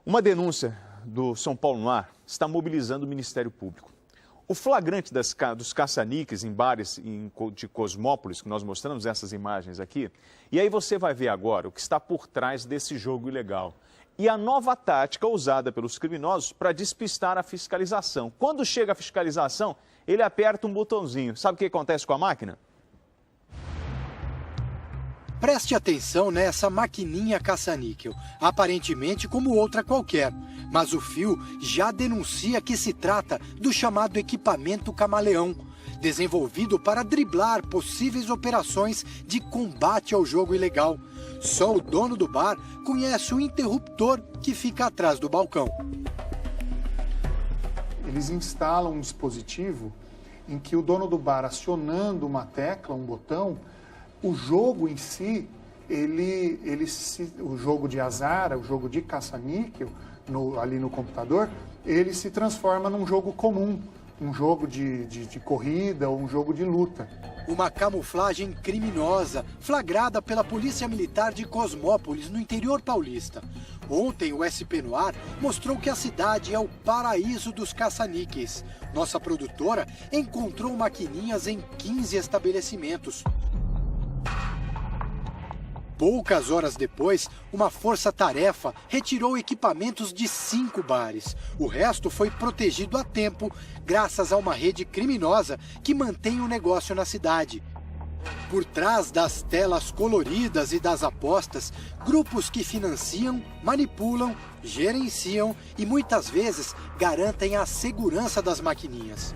Uma denúncia do São Paulo no Ar está mobilizando o Ministério Público. O flagrante dos caça-níqueis em bares de Cosmópolis, que nós mostramos essas imagens aqui, e aí você vai ver agora o que está por trás desse jogo ilegal. E a nova tática usada pelos criminosos para despistar a fiscalização. Quando chega a fiscalização, ele aperta um botãozinho. Sabe o que acontece com a máquina? Preste atenção nessa maquininha caça-níquel, aparentemente como outra qualquer. Mas o fio já denuncia que se trata do chamado equipamento camaleão, desenvolvido para driblar possíveis operações de combate ao jogo ilegal. Só o dono do bar conhece o interruptor que fica atrás do balcão. Eles instalam um dispositivo em que o dono do bar, acionando uma tecla, um botão, o jogo em si, o jogo de azar, o jogo de caça-níquel, ali no computador, ele se transforma num jogo comum, um jogo de corrida ou um jogo de luta. Uma camuflagem criminosa, flagrada pela Polícia Militar de Cosmópolis, no interior paulista. Ontem, o SP no Ar mostrou que a cidade é o paraíso dos caça-níqueis. Nossa produtora encontrou maquininhas em 15 estabelecimentos. Poucas horas depois, uma força-tarefa retirou equipamentos de 5 bares. O resto foi protegido a tempo, graças a uma rede criminosa que mantém o negócio na cidade. Por trás das telas coloridas e das apostas, grupos que financiam, manipulam, gerenciam e muitas vezes garantem a segurança das maquininhas.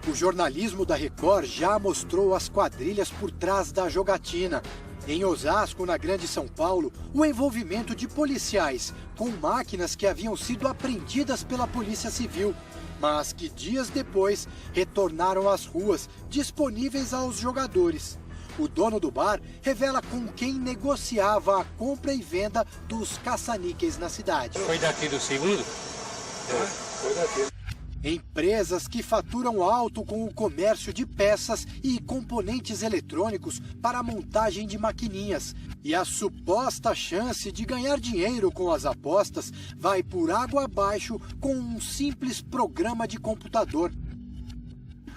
O jornalismo da Record já mostrou as quadrilhas por trás da jogatina. Em Osasco, na Grande São Paulo, o envolvimento de policiais com máquinas que haviam sido apreendidas pela Polícia Civil, mas que dias depois retornaram às ruas, disponíveis aos jogadores. O dono do bar revela com quem negociava a compra e venda dos caça-níqueis na cidade. Foi daqui do segundo? Foi daqui. Empresas que faturam alto com o comércio de peças e componentes eletrônicos para a montagem de maquininhas. E a suposta chance de ganhar dinheiro com as apostas vai por água abaixo com um simples programa de computador.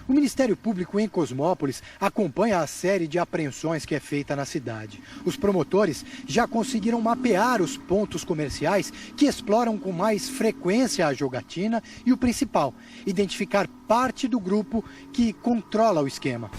O Ministério Público em Cosmópolis acompanha a série de apreensões que é feita na cidade. Os promotores já conseguiram mapear os pontos comerciais que exploram com mais frequência a jogatina e o principal, identificar parte do grupo que controla o esquema.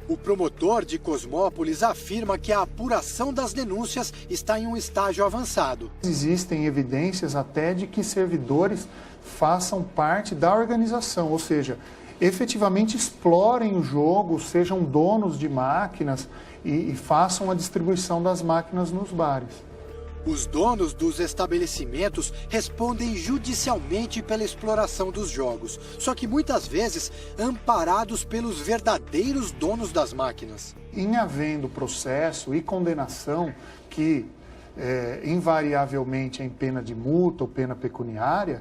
O promotor de Cosmópolis afirma que a apuração das denúncias está em um estágio avançado. Existem evidências até de que servidores façam parte da organização, ou seja, efetivamente explorem o jogo, sejam donos de máquinas e façam a distribuição das máquinas nos bares. Os donos dos estabelecimentos respondem judicialmente pela exploração dos jogos, só que muitas vezes amparados pelos verdadeiros donos das máquinas. Em havendo processo e condenação que invariavelmente é em pena de multa ou pena pecuniária,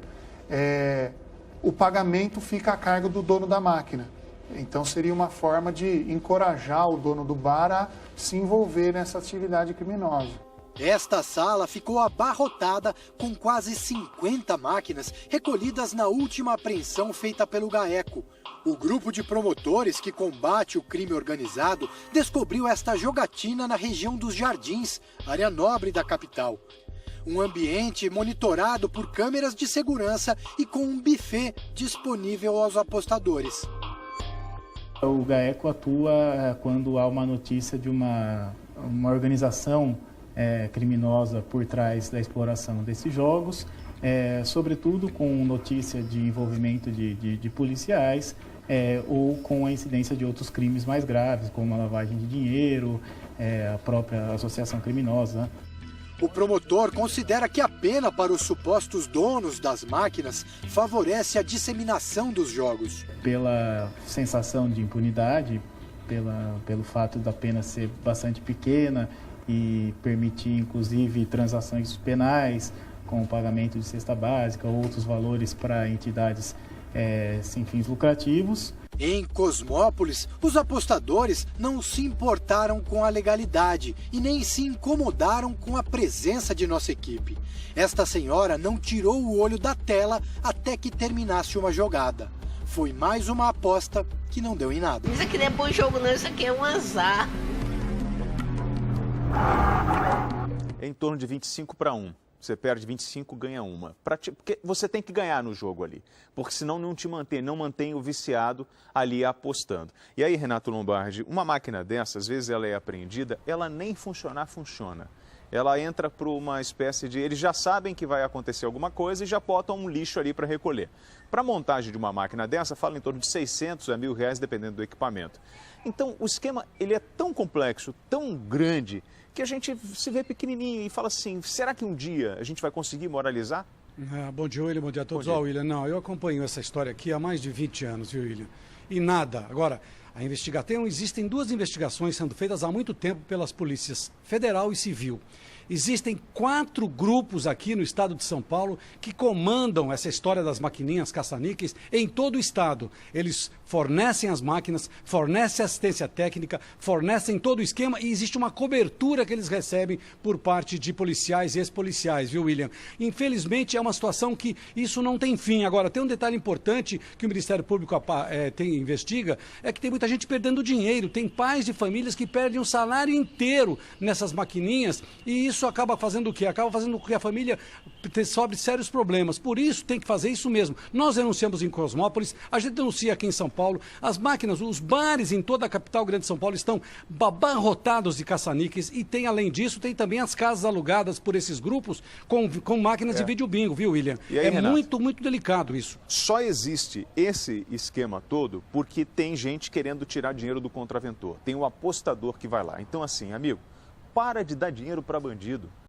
o pagamento fica a cargo do dono da máquina. Então seria uma forma de encorajar o dono do bar a se envolver nessa atividade criminosa. Esta sala ficou abarrotada com quase 50 máquinas recolhidas na última apreensão feita pelo GAECO. O grupo de promotores que combate o crime organizado descobriu esta jogatina na região dos Jardins, área nobre da capital. Um ambiente monitorado por câmeras de segurança e com um buffet disponível aos apostadores. O GAECO atua quando há uma notícia de uma organização criminosa por trás da exploração desses jogos, sobretudo com notícia de envolvimento de policiais ou com a incidência de outros crimes mais graves, como a lavagem de dinheiro, a própria associação criminosa, né? O promotor considera que a pena para os supostos donos das máquinas favorece a disseminação dos jogos. Pela sensação de impunidade, pelo fato da pena ser bastante pequena e permitir, inclusive, transações penais, com o pagamento de cesta básica ou outros valores para entidades sem fins lucrativos. Em Cosmópolis, os apostadores não se importaram com a legalidade e nem se incomodaram com a presença de nossa equipe. Esta senhora não tirou o olho da tela até que terminasse uma jogada. Foi mais uma aposta que não deu em nada. Isso aqui não é bom jogo não, isso aqui é um azar. É em torno de 25-1. Você perde 25, ganha uma. Porque você tem que ganhar no jogo ali. Porque senão não te mantém, não mantém o viciado ali apostando. E aí, Renato Lombardi, uma máquina dessa, às vezes ela é apreendida, ela nem funciona. Ela entra para uma espécie de... Eles já sabem que vai acontecer alguma coisa e já botam um lixo ali para recolher. Para a montagem de uma máquina dessa, fala em torno de 600 a R$1.000, dependendo do equipamento. Então, o esquema ele é tão complexo, tão grande, que a gente se vê pequenininho e fala assim, será que um dia a gente vai conseguir moralizar? Bom dia, William. Bom dia a todos. Bom dia. William, não, eu acompanho essa história aqui há mais de 20 anos, viu, William? E nada. Agora, existem 2 investigações sendo feitas há muito tempo pelas polícias federal e civil. Existem 4 grupos aqui no estado de São Paulo que comandam essa história das maquininhas caça-níqueis em todo o estado. Eles fornecem as máquinas, fornecem assistência técnica, fornecem todo o esquema e existe uma cobertura que eles recebem por parte de policiais e ex-policiais, viu, William? Infelizmente é uma situação que isso não tem fim. Agora, tem um detalhe importante que o Ministério Público investiga, é que tem muita gente perdendo dinheiro, tem pais de famílias que perdem o salário inteiro nessas maquininhas e isso acaba fazendo o quê? Acaba fazendo com que a família sobre sérios problemas. Por isso, tem que fazer isso mesmo. Nós denunciamos em Cosmópolis, a gente denuncia aqui em São Paulo. As máquinas, os bares em toda a capital grande de São Paulo estão abarrotados de caça-níqueis e tem, além disso, tem também as casas alugadas por esses grupos com máquinas de vídeo bingo, viu, William? E aí, Renato? Muito, muito delicado isso. Só existe esse esquema todo porque tem gente querendo tirar dinheiro do contraventor. Tem o apostador que vai lá. Então, assim, amigo, para de dar dinheiro para bandido.